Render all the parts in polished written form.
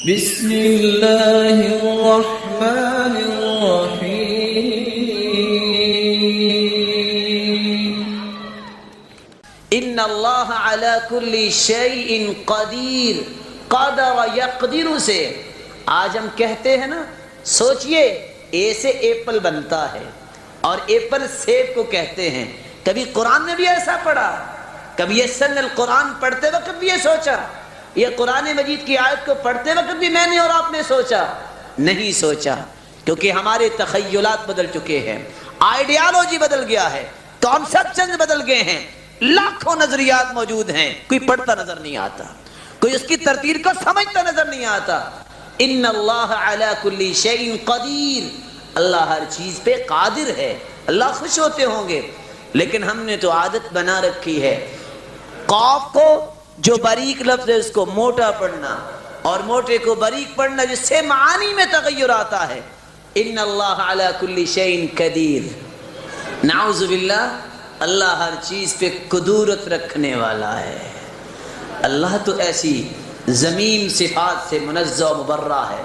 بسم اللہ الرحمن الرحیم ان اللہ علی کل شیء قدیر، قدر یقدر سے آج ہم کہتے ہیں نا، سوچئے اے سے ایپل بنتا ہے اور ایپل سیب کو کہتے ہیں۔ کبھی قرآن نے بھی ایسا پڑھا، کبھی یہ سن القرآن پڑھتے وقت بھی یہ سوچا، یہ قرآن مجید کی آیت کو پڑھتے وقت بھی میں نے اور آپ نے سوچا؟ نہیں سوچا، کیونکہ ہمارے تخیلات بدل چکے ہیں، آئیڈیالوجی بدل گیا ہے، کانسیپشن بدل گئے ہیں، لاکھوں نظریات موجود ہیں، کوئی پڑھتا نظر نہیں آتا، کوئی اس کی ترتیب کو سمجھتا نظر نہیں آتا۔ ان اللہ علی کل شیء قدیر، اللہ ہر چیز پہ قادر ہے، اللہ خوش ہوتے ہوں گے، لیکن ہم نے تو عادت بنا رکھی ہے قاف کو جو باریک لفظ ہے اس کو موٹا پڑھنا اور موٹے کو باریک پڑھنا، جس سے معانی میں تغیر آتا ہے۔ ان اللہ علی کل شیء قدیر، نعوذ باللہ، اللہ ہر چیز پہ قدرت رکھنے والا ہے۔ اللہ تو ایسی ضمیم صفات سے منزہ و مبرہ ہے۔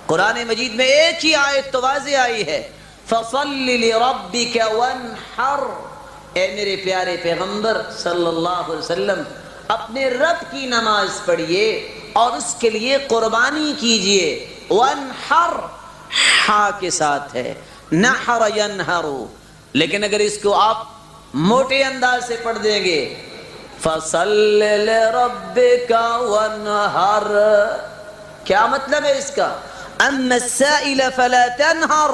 قرآن مجید میں ایک ہی آیت تو واضح آئی ہے، فَصَلِّ لِرَبِّكَ وَانْحَرْ، اے میرے پیارے پیغمبر صلی اللہ علیہ وسلم اپنے رب کی نماز پڑھیے اور اس کے لیے قربانی کیجئے۔ وَانْحَرْ ہا کے ساتھ ہے، نحر ینحر، لیکن اگر اس کو آپ موٹے انداز سے پڑھ دیں گے فَصَلِّ لِرَبِّكَ وَانْحَرْ، کیا مطلب ہے اس کا؟ اَمَّا السَّائِلَ فَلَا تَنْحَرْ،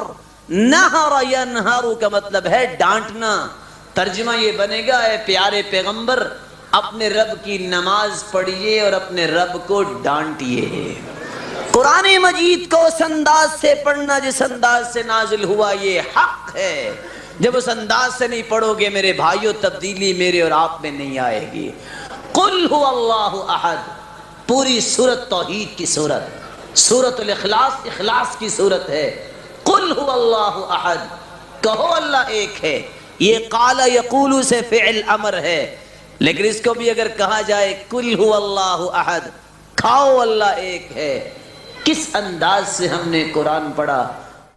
نَحَرَ يَنْحَرُ کا مطلب ہے ڈانٹنا۔ ترجمہ یہ بنے گا، اے پیارے پیغمبر اپنے رب کی نماز پڑھیے اور اپنے رب کو ڈانٹیے۔ قرآن مجید کو اس انداز سے پڑھنا جس انداز سے نازل ہوا یہ حق ہے۔ جب اس انداز سے نہیں پڑھو گے میرے بھائیوں، تبدیلی میرے اور آپ میں نہیں آئے گی۔ قل هو اللہ احد، پوری سورت توحید کی سورت، سورت الاخلاص اخلاص کی سورت ہے۔ قل هو اللہ احد، کہو اللہ ایک ہے۔ یہ قال یقول سے فعل امر ہے، لیکن اس کو بھی اگر کہا جائے قل هو اللہ احد، کھاؤ اللہ ایک ہے۔ کس انداز سے ہم نے قرآن پڑھا،